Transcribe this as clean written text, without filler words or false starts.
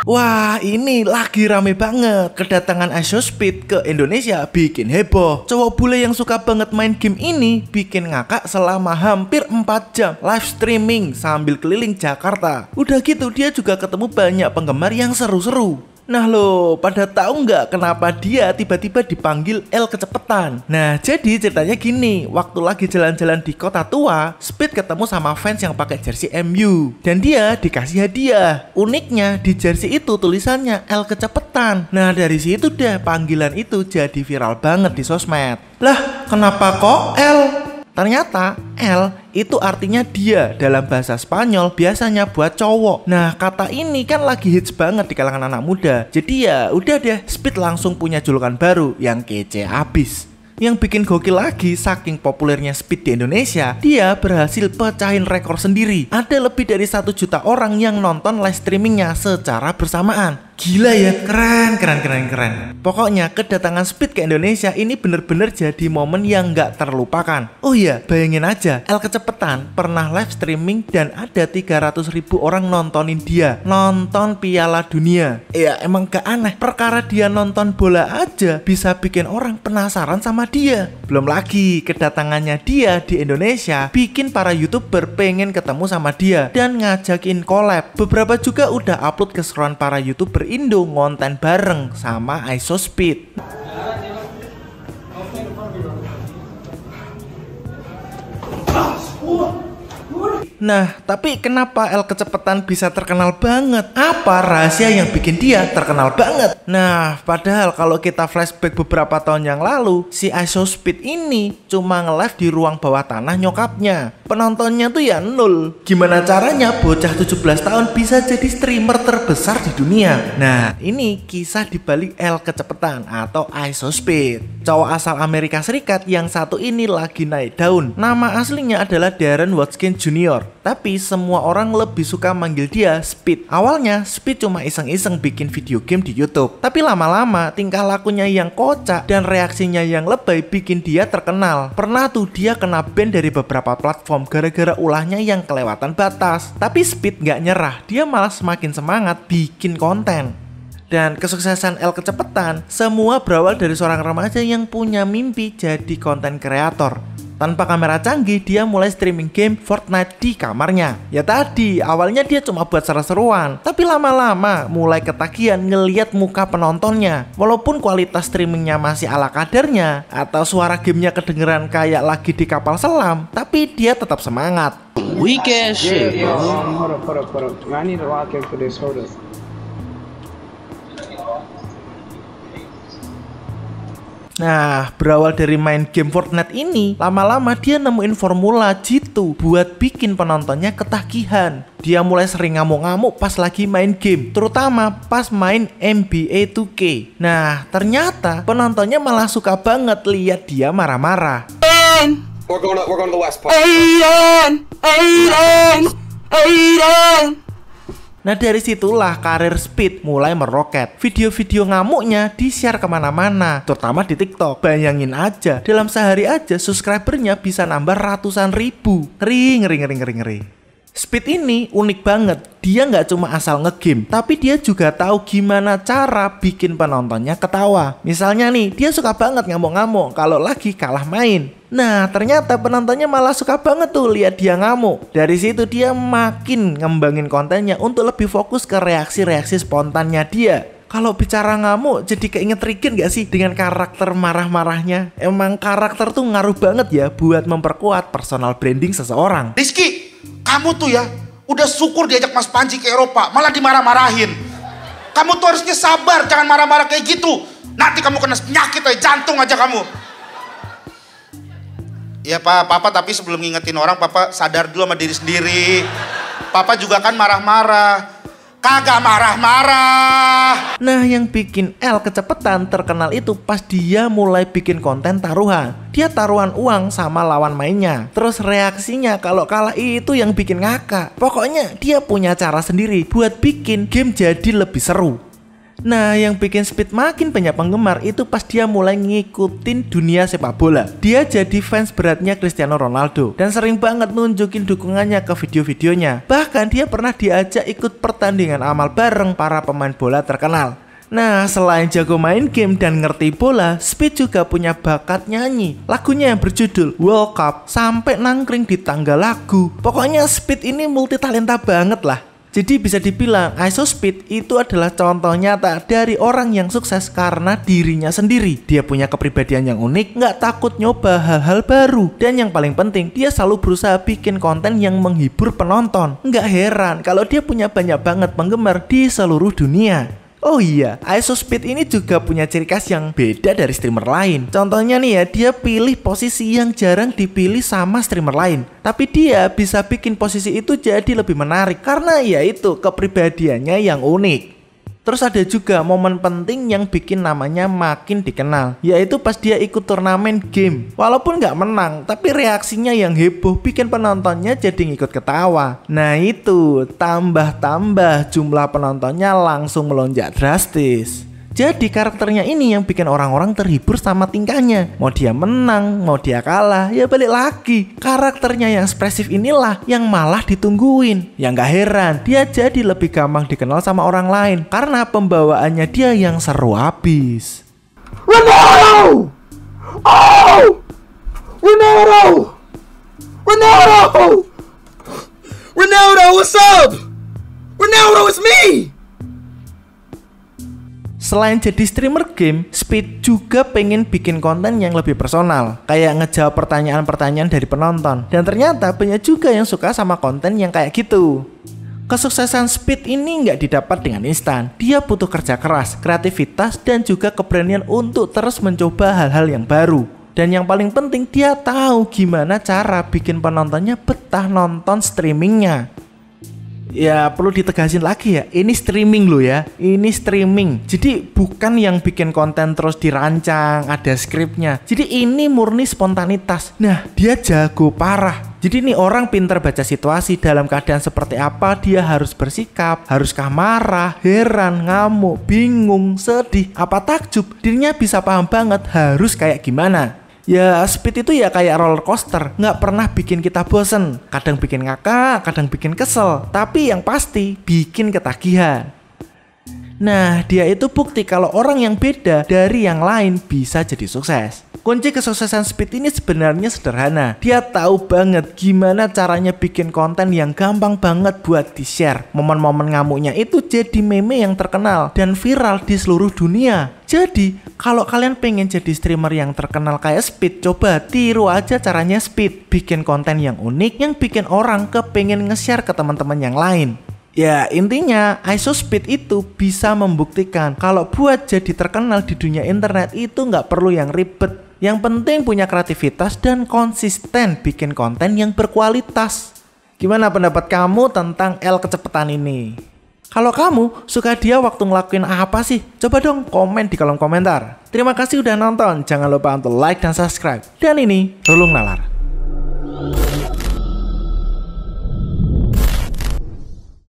Wah, ini lagi rame banget. Kedatangan IShowSpeed ke Indonesia bikin heboh. Cowok bule yang suka banget main game ini bikin ngakak selama hampir 4 jam live streaming sambil keliling Jakarta. Udah gitu dia juga ketemu banyak penggemar yang seru-seru. Nah lo, pada tahu nggak kenapa dia tiba-tiba dipanggil El Kecepetan? Nah, jadi ceritanya gini, waktu lagi jalan-jalan di kota tua, Speed ketemu sama fans yang pakai jersey MU dan dia dikasih hadiah. Uniknya di jersey itu tulisannya El Kecepetan. Nah, dari situ deh panggilan itu jadi viral banget di sosmed. Lah, kenapa kok El? Ternyata El itu artinya dia dalam bahasa Spanyol, biasanya buat cowok. Nah, kata ini kan lagi hits banget di kalangan anak muda. Jadi ya udah deh, Speed langsung punya julukan baru yang kece abis. Yang bikin gokil lagi, saking populernya Speed di Indonesia, dia berhasil pecahin rekor sendiri. Ada lebih dari 1 juta orang yang nonton live streamingnya secara bersamaan. Gila ya, keren. Pokoknya kedatangan Speed ke Indonesia ini bener-bener jadi momen yang gak terlupakan. Oh iya, bayangin aja, El Kecepetan pernah live streaming dan ada 300.000 orang nontonin dia nonton Piala Dunia. Ya emang gak aneh, perkara dia nonton bola aja bisa bikin orang penasaran sama dia. Belum lagi kedatangannya dia di Indonesia bikin para YouTuber pengen ketemu sama dia dan ngajakin collab. Beberapa juga udah upload keseruan para YouTuber Indo ngonten bareng sama IShowSpeed. Nah, tapi kenapa El Kecepetan bisa terkenal banget? Apa rahasia yang bikin dia terkenal banget? Nah, padahal kalau kita flashback beberapa tahun yang lalu, si IShowSpeed ini cuma nge-live di ruang bawah tanah nyokapnya. Penontonnya tuh ya 0. Gimana caranya bocah 17 tahun bisa jadi streamer terbesar di dunia? Nah, ini kisah dibalik El Kecepetan atau IShowSpeed. Cowok asal Amerika Serikat yang satu ini lagi naik daun. Nama aslinya adalah Darren Watkins Jr. Tapi semua orang lebih suka manggil dia Speed. Awalnya Speed cuma iseng-iseng bikin video game di YouTube. Tapi lama-lama tingkah lakunya yang kocak dan reaksinya yang lebay bikin dia terkenal. Pernah tuh dia kena ban dari beberapa platform gara-gara ulahnya yang kelewatan batas. Tapi Speed gak nyerah, dia malah semakin semangat bikin konten. Dan kesuksesan El Kecepetan semua berawal dari seorang remaja yang punya mimpi jadi konten kreator. Tanpa kamera canggih, dia mulai streaming game Fortnite di kamarnya. Ya tadi, awalnya dia cuma buat seru-seruan, tapi lama-lama mulai ketagihan ngeliat muka penontonnya. Walaupun kualitas streamingnya masih ala kadarnya, atau suara gamenya kedengeran kayak lagi di kapal selam, tapi dia tetap semangat. Weak ass shit, bro. Hold up. I need to lock in for this. Hold up. Nah, berawal dari main game Fortnite ini, lama-lama dia nemuin formula jitu buat bikin penontonnya ketagihan. Dia mulai sering ngamuk-ngamuk pas lagi main game, terutama pas main NBA 2K. Nah, ternyata penontonnya malah suka banget lihat dia marah-marah. We're going to the west part. Nah, dari situlah karir Speed mulai meroket. Video-video ngamuknya di-share kemana-mana, terutama di TikTok. Bayangin aja, dalam sehari aja subscribernya bisa nambah ratusan ribu. Ngeri. Speed ini unik banget. Dia nggak cuma asal ngegame, tapi dia juga tahu gimana cara bikin penontonnya ketawa. Misalnya nih, dia suka banget ngamuk-ngamuk kalau lagi kalah main. Nah, ternyata penontonnya malah suka banget tuh lihat dia ngamuk. Dari situ dia makin ngembangin kontennya untuk lebih fokus ke reaksi-reaksi spontannya dia. Kalau bicara ngamuk, jadi keinget Rigen gak sih dengan karakter marah-marahnya? Emang karakter tuh ngaruh banget ya buat memperkuat personal branding seseorang. Rizky, kamu tuh ya udah syukur diajak Mas Panji ke Eropa, malah dimarah-marahin. Kamu tuh harusnya sabar, jangan marah-marah kayak gitu. Nanti kamu kena penyakit aja, jantung aja kamu. Ya Pak, Papa tapi sebelum ngingetin orang, Papa sadar dulu sama diri sendiri. Papa juga kan marah-marah. Kagak marah-marah. Nah, yang bikin El Kecepetan terkenal itu pas dia mulai bikin konten taruhan. Dia taruhan uang sama lawan mainnya. Terus reaksinya kalau kalah itu yang bikin ngakak. Pokoknya dia punya cara sendiri buat bikin game jadi lebih seru. Nah, yang bikin Speed makin banyak penggemar itu pas dia mulai ngikutin dunia sepak bola. Dia jadi fans beratnya Cristiano Ronaldo dan sering banget nunjukin dukungannya ke video-videonya. Bahkan dia pernah diajak ikut pertandingan amal bareng para pemain bola terkenal. Nah, selain jago main game dan ngerti bola, Speed juga punya bakat nyanyi. Lagunya yang berjudul World Cup sampai nangkring di tangga lagu. Pokoknya Speed ini multitalenta banget lah. Jadi bisa dibilang IShowSpeed itu adalah contoh nyata dari orang yang sukses karena dirinya sendiri. Dia punya kepribadian yang unik, nggak takut nyoba hal-hal baru. Dan yang paling penting, dia selalu berusaha bikin konten yang menghibur penonton. Nggak heran kalau dia punya banyak banget penggemar di seluruh dunia. Oh iya, IShowSpeed ini juga punya ciri khas yang beda dari streamer lain. Contohnya nih ya, dia pilih posisi yang jarang dipilih sama streamer lain. Tapi dia bisa bikin posisi itu jadi lebih menarik karena ya itu kepribadiannya yang unik. Terus ada juga momen penting yang bikin namanya makin dikenal, yaitu pas dia ikut turnamen game. Walaupun nggak menang, tapi reaksinya yang heboh bikin penontonnya jadi ngikut ketawa. Nah itu, tambah-tambah jumlah penontonnya langsung melonjak drastis. Jadi karakternya ini yang bikin orang-orang terhibur sama tingkahnya. Mau dia menang, mau dia kalah, ya balik lagi. Karakternya yang ekspresif inilah yang malah ditungguin. Ya nggak heran, dia jadi lebih gampang dikenal sama orang lain karena pembawaannya dia yang seru abis. Ronaldo! Oh! Ronaldo! Ronaldo! Ronaldo, what's up? Ronaldo, it's me! Selain jadi streamer game, Speed juga pengen bikin konten yang lebih personal, kayak ngejawab pertanyaan-pertanyaan dari penonton. Dan ternyata banyak juga yang suka sama konten yang kayak gitu. Kesuksesan Speed ini nggak didapat dengan instan. Dia butuh kerja keras, kreativitas, dan juga keberanian untuk terus mencoba hal-hal yang baru. Dan yang paling penting, dia tahu gimana cara bikin penontonnya betah nonton streamingnya. Ya perlu ditegasin lagi ya, ini streaming loh ya, ini streaming. Jadi bukan yang bikin konten terus dirancang, ada skripnya. Jadi ini murni spontanitas. Nah, dia jago parah. Jadi ini orang pintar baca situasi, dalam keadaan seperti apa dia harus bersikap. Haruskah marah, heran, ngamuk, bingung, sedih, apa takjub. Dirinya bisa paham banget harus kayak gimana. Ya Speed itu ya kayak roller coaster, nggak pernah bikin kita bosen. Kadang bikin ngakak, kadang bikin kesel, tapi yang pasti bikin ketagihan. Nah, dia itu bukti kalau orang yang beda dari yang lain bisa jadi sukses. Kunci kesuksesan Speed ini sebenarnya sederhana. Dia tahu banget gimana caranya bikin konten yang gampang banget buat di-share. Momen-momen ngamuknya itu jadi meme yang terkenal dan viral di seluruh dunia. Jadi, kalau kalian pengen jadi streamer yang terkenal kayak Speed, coba tiru aja caranya Speed. Bikin konten yang unik yang bikin orang kepengen nge-share ke teman-teman yang lain. Ya intinya IShowSpeed itu bisa membuktikan kalau buat jadi terkenal di dunia internet itu nggak perlu yang ribet. Yang penting punya kreativitas dan konsisten bikin konten yang berkualitas. Gimana pendapat kamu tentang L kecepatan ini? Kalau kamu suka dia waktu ngelakuin apa sih? Coba dong komen di kolom komentar. Terima kasih udah nonton, jangan lupa untuk like dan subscribe. Dan ini Rulung Nalar.